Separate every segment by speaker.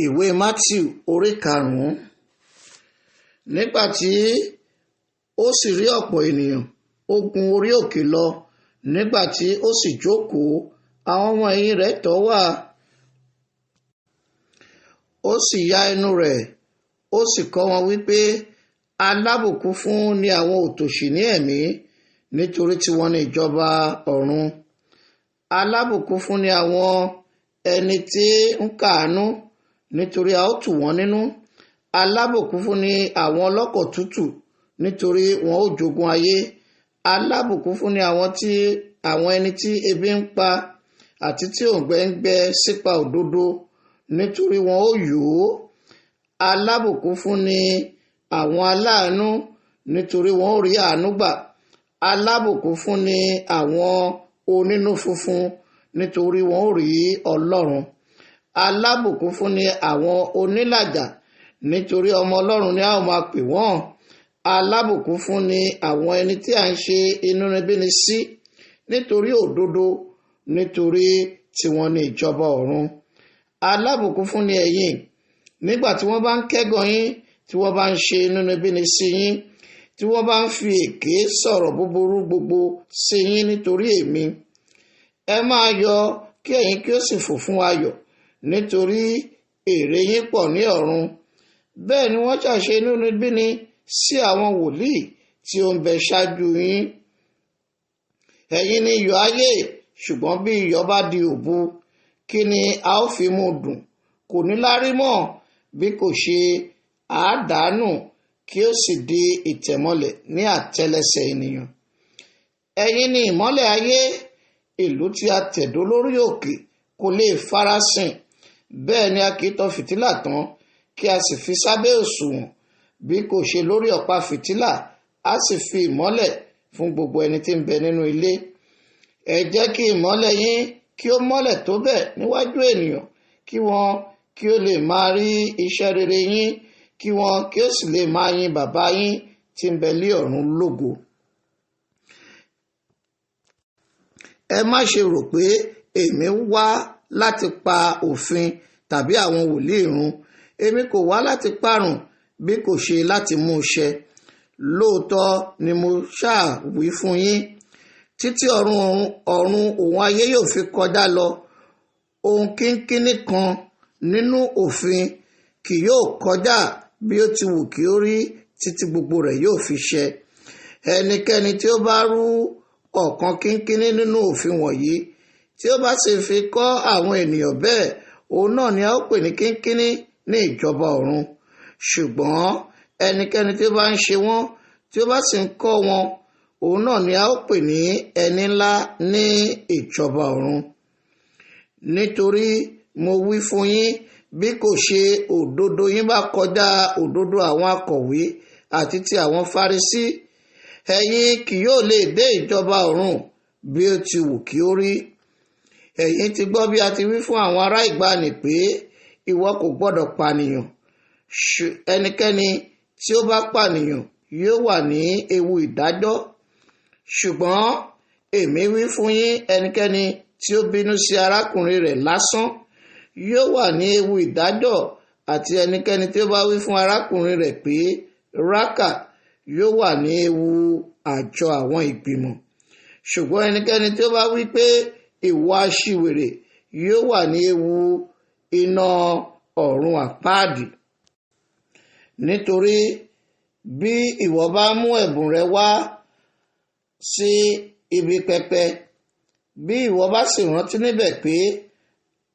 Speaker 1: Ìwé Mátíù orí karùn-ún. Nígbà tí ó sì rí ọ̀pọ̀ ènìyàn, ó gun orí òkè lọ. Nígbà tí ó sì jókòó, àwọn ọmọ ẹ̀yìn rẹ̀ tọ̀ ọ́ wá. Ó sì ya ẹnu rẹ̀, ó sì kọ́ wọn wípé, alábùkún fún ni àwọn òtòṣì ní ẹ̀mí, nítorí tiwọn ni ìjọba ọ̀run. Alábùkún fún ni àwọn ẹni tí ń káàánú, nítorí a ó tù wọ́n nínú. Alábùkún fún ni àwọn ọlọ́kàn tútù, nítorí wọn ó jogún ayé. Alábùkún fún ni àwọn ẹni tí ebi ń pa àti tí òǹgbẹ ń gbẹ sípa òdodo, nítorí wọn ó yó. Alábùkún fún ni àwọn aláàánú, nítorí wọn ó rí àánú gbà. Alábùkún fún ni àwọn onínú funfun, nítorí wọn ó rí Ọlọ́run. Alábùkún fún ni àwọn onílàjà, nítorí ọmọ Ọlọ́run ni a ó máa pè wọ́n. Alábùkún fún ni àwọn ẹni tí a ń ṣe inúnibíni sí nítorí òdodo, nítorí tiwọn ni ìjọba ọ̀run. Alábùkún fún ni ẹ̀yin nígbà tí wọ́n bá ń kẹ́gàn yín, tí wọ́n bá ń ṣe inúnibíni sí yín, tí wọ́n bá ń fi èké sọ̀rọ̀ búburú gbogbo sí yín nítorí èmi. Ẹ máa yọ̀ kí ẹ̀yin kí ó sì fò fún ayọ̀, nítorí èrè yín pọ̀ ní ọ̀run. Bẹ́ẹ̀ ni wọ́n ṣàṣe inúnibíni sí àwọn wòlíì tí ó ń bẹ ṣáájú yín. Ẹ̀yin ni iyọ̀ ayé, ṣùgbọ́n bí iyọ̀ bá di òbu, kí ni a ó fi mú dùn? Kò ní lárí mọ́, bí kò ṣe àádánù, kí ó sì di ìtẹ̀mọ́lẹ̀ ní àtẹ́lẹsẹ̀ ènìyàn. Ẹ̀yin ni ìmọ́lẹ̀ ayé. Ìlú tí a tẹ̀dó lórí òkè kò lè farasin. Bẹ́ẹ̀ ni a kì í tan fìtílà tán kí a sì fi sábẹ́ òṣùwọ̀n, bí kò ṣe lórí ọ̀pá fìtílà, a sì fi ìmọ́lẹ̀ fún gbogbo ẹni tí ń bẹ nínú ilé. Ẹ jẹ́ kí ìmọ́lẹ̀ yín kí ó mọ́lẹ̀ tó bẹ́ẹ̀ níwájú ènìyàn, kí wọn kí ó lè máa rí iṣẹ́ rere yín, kí wọn kí ó sì lè máa yin bàbá yín tí ń bẹ ní ọ̀run lógo. Ẹ má ṣe rò pé èmi wá láti pa òfin tàbí àwọn wòlíì run. Èmi kò wá láti parun, bí kò ṣe láti mú ṣẹ. Lóòótọ́ ni mo ṣáà wí fún yín, títí ọ̀run òun ayé yóò fi kọjá lọ, ohun kínkínní kan nínú òfin kì yóò kọjá bí ó ti wù kí ó rí, títí gbogbo rẹ̀ yóò fi ṣẹ. Ẹnikẹ́ni tí ó bá rú ọ̀kan kínkínní nínú òfin wọ̀nyí, tí ó bá sì fi kọ́ àwọn ènìyàn bẹ́ẹ̀, òun náà ni a ó pè ní kínkínní ní ìjọba ọ̀run. Ṣùgbọ́n ẹnikẹ́ni tí ó bá ń ṣe wọ́n, tí ó bá sì ń kọ́ wọn, òun náà ni a ó pè ní ẹni ńlá ní ìjọba ọ̀run. Nítorí mo wí fún yín, bí kò ṣe òdodo yín bá kọjá òdodo àwọn akọ̀wé àti ti àwọn Farisí, ẹ̀yin kì yóò lè dé ìjọba ọ̀run bí ó ti wù kí ó rí. Ẹ̀yin ti gbọ́ bí a ti wí fún àwọn ará ìgbàanì pé, ìwọ kò gbọ́dọ̀ pànìyàn. Ẹnikẹ́ni tí ó bá pànìyàn yóò wà ní ewu ìdájọ́. Ṣùgbọ́n èmi wí fún yín, ẹnikẹ́ni tí ó bínú sí arákùnrin rẹ̀ lásán yóò wà ní ewu ìdájọ́, àti ẹnikẹ́ni tí ó bá wí fún arákùnrin rẹ̀ pé, rákà, yóò wà ní ewu àjọ àwọn ìgbìmọ̀. Ṣùgbọ́n ẹnikẹ́ni tí ó bá wí pé, ìwọ aṣiwèrè, yóò wà ní ewu iná ọ̀run àpáàdì. Nítorí bí ìwọ bá mú ẹ̀bùn rẹ wá sí ibi pẹpẹ, bí ìwọ bá sì rántí níbẹ̀ pé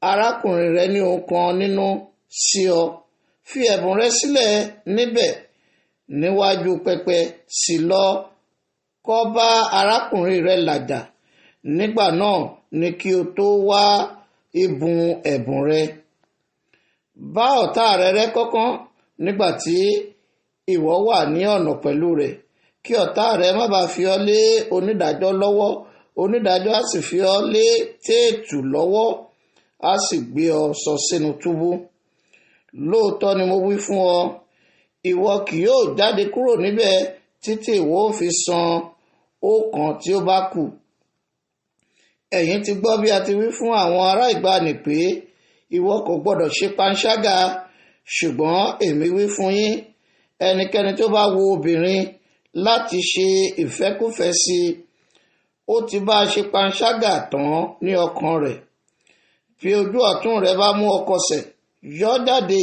Speaker 1: arákùnrin rẹ ní ohun kan nínú sí ọ, fi ẹ̀bùn rẹ sílẹ̀ níbẹ̀ níwájú pẹpẹ, sì lọ kọ́ bá arákùnrin rẹ làjà. Nígbà náà ni kí o tó wá ìbùn ẹ̀bùn rẹ. Bá ọ̀tá rẹ rẹ́ kọ́kọ́ nígbà tí ìwọ wà ní ọ̀nà pẹ̀lú rẹ̀, kí ọ̀tá rẹ má bàa fi ọ́ lé onídàájọ́ lọ́wọ́. Onídàájọ́ á sì fi ọ́ lé téètù lọ́wọ́, á sì gbé ọ sọ sínú túbú. Lóòótọ́ ni mo wí fún ọ, ìwọ kì yóò jáde kúrò níbẹ̀ títí ìwọ ó fi san ọ̀kan tí ó bá kù. Ẹ̀yin ti gbọ́ bí a ti wí fún àwọn ará ìgbàanì pé, ìwọ kò gbọdọ̀ ṣe panṣágà, ṣùgbọ́n èmi wí fún yín, ẹnikẹ́ni tó bá wo obìnrin láti ṣe ìfẹ́kúfẹ̀ẹ́ sí i, ó ti bá a ṣe panṣágà tán ní ọkàn rẹ̀. Bí ojú ọ̀tún rẹ bá mú ọ kọsẹ̀, yọ jáde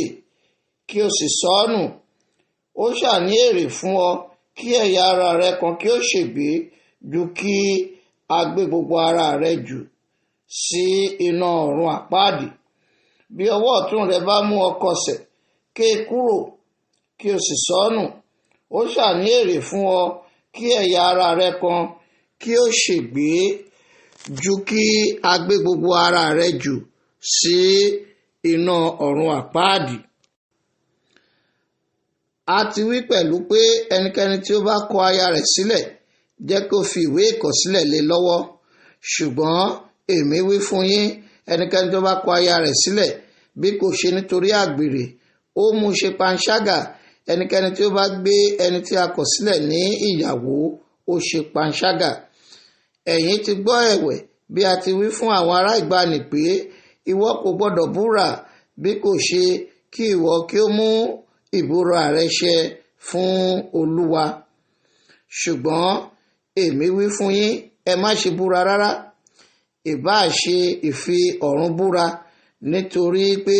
Speaker 1: kí o sì sọ ọ́ nù. Ó ṣàní èrè fún ọ kí ẹ̀yà ara rẹ kan kí ó ṣègbé ju kí a gbé gbogbo ara rẹ jù sí iná ọ̀run àpáàdì. Bí ọwọ́ ọ̀tún rẹ bá mú ọ kọsẹ̀, ké e kúrò kí o sì sọ ọ́ nù. Ó ṣàní èrè fún ọ kí ẹ̀yà ara rẹ kan kí ó ṣègbé ju kí a gbé gbogbo ara rẹ jù sí iná ọ̀run àpáàdì. A ti wí pẹ̀lú pé ẹnikẹ́ni tí ó bá kọ aya rẹ̀ sílẹ̀ jẹ́ kó fi ìwé ìkọ̀sílẹ̀ lé lọ́wọ́. Ṣùgbọ́n èmi wí fún yín, ẹnikẹ́ni tó bá kọ aya rẹ̀ sílẹ̀ bí kò ṣe nítorí àgbèrè, ó mú ṣe panṣágà. Ẹnikẹ́ni tí ó bá gbé ẹni tí a kọ̀ sílẹ̀ ní ìyàwó, ó ṣe panṣágà. Ẹ̀yin ti gbọ́ ẹ̀wẹ̀ bí a ti wí fún àwọn ará ìgbàanì pé ìwọ kò gbọdọ̀ búra bí kò ṣe kí ìwọ kí ó mú ìbúra rẹ ṣẹ fún Olúwa. Ṣùgbọ́n èmi wí fún yín, ẹ má ṣe búra rárá, ìbáà ṣe ìfi ọ̀run búra nítorí pé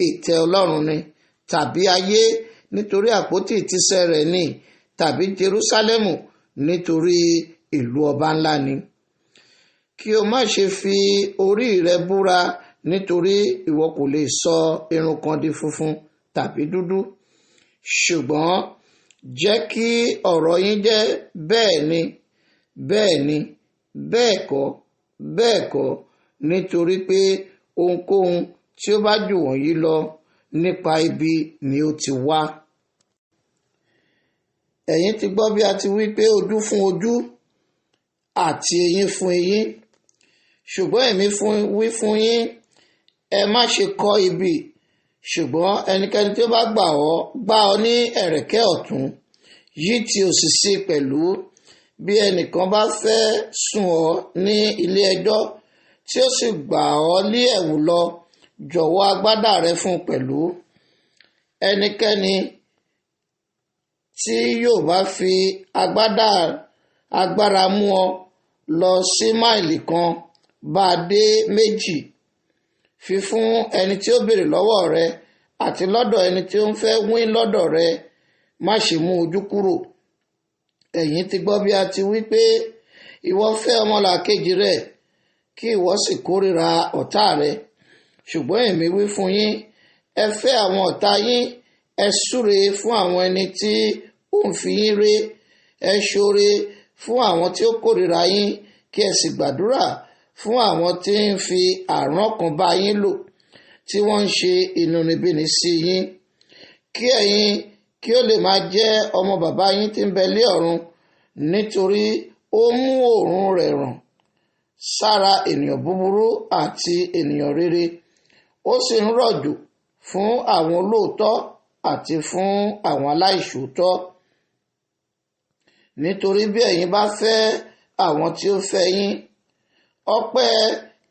Speaker 1: ìtẹ́ Ọlọ́run ni, tàbí ayé nítorí àpótí ìtìsẹ̀ rẹ̀ ni, tàbí Jerúsálẹ́mù nítorí ìlú ọba ńlá ni. Kí o má ṣe fi orí rẹ búra, nítorí ìwọ kò lè sọ irun kan di funfun tàbí dúdú. Ṣùgbọ́n jẹ́ kí ọ̀rọ̀ yín jẹ́ bẹ́ẹ̀ ni, bẹ́ẹ̀ ni, bẹ́ẹ̀ kọ́, bẹ́ẹ̀ kọ́, nítorí pé ohunkóhun tí ó bá jù wọ̀nyí lọ nípa ibi ni ó ti wá. Ẹ̀yin ti gbọ́ bí a ti wí pé ojú fún ojú àti eyín fún eyín. Ṣùgbọ́n èmi wí fún yín, ẹ má ṣe kọ́ ibi. Ṣùgbọ́n ẹnikẹ́ni tí ó bá gbá ọ ní ẹ̀rẹ̀kẹ́ ọ̀tún, yí ti òsì sí pẹ̀lú. Bí ẹnìkan bá fẹ́ sùn ọ́ ní ilé ẹjọ́ tí ó sì gbà ọ́ lé ẹ̀wù lọ, jọ̀wọ́ agbádá rẹ fún pẹ̀lú. Ẹnikẹ́ni tí yóò bá fi agbára mú ọ lọ sí máìlì kan, bá a dé méjì. Fi fún ẹni tí ó béèrè lọ́wọ́ rẹ, àti lọ́dọ̀ ẹni tí ó ń fẹ́ wín lọ́dọ̀ rẹ, má ṣe mú ojú kúrò. Ẹ̀yin ti gbọ́ bí a ti wí pé ìwọ fẹ́ ọmọlàkejì rẹ, kí ìwọ sì kórìíra ọ̀tá rẹ. Ṣùgbọ́n èmi wí fún yín, ẹ fẹ́ àwọn ọ̀tá yín, ẹ súre fún àwọn ẹni tí ó ń fi yín ré, ẹ ṣoore fún àwọn tí ó kórìíra yín, kí ẹ sì gbàdúrà fún àwọn tí ń fi àrùn ọkàn bá yín lò, tí wọ́n ń ṣe inúnibíni sí yín, kí ẹ̀yin kí ó lè máa jẹ́ ọmọ bàbá yín tí ń bẹ lé ọ̀run, nítorí ó mú oòrùn rẹ̀ ràn sára ènìyàn búburú àti ènìyàn rere, ó sì ń rọ̀jò fún àwọn olóòótọ́ àti fún àwọn aláìṣòótọ́. Nítorí bí ẹ̀yin bá fẹ́ àwọn tí ó fẹ́ yín, ọpẹ́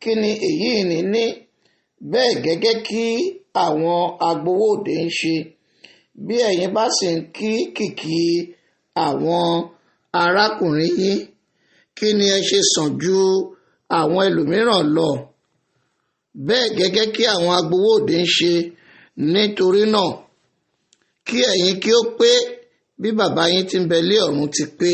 Speaker 1: kí ni èyí ní? Bẹ́ẹ̀ gẹ́gẹ́ kí àwọn agbowó òde ń ṣe. Bí ẹ̀yin bá sì ń kí kìkì àwọn arákùnrin yín, kí ni ẹ ṣe sàn ju àwọn ẹlòmíràn lọ? Bẹ́ẹ̀ gẹ́gẹ́ kí àwọn agbowó òde ń ṣe. Nítorí náà, kí ẹ̀yin kí ó pé bí bàbá yín tí ń bẹ lé ọ̀run ti pé.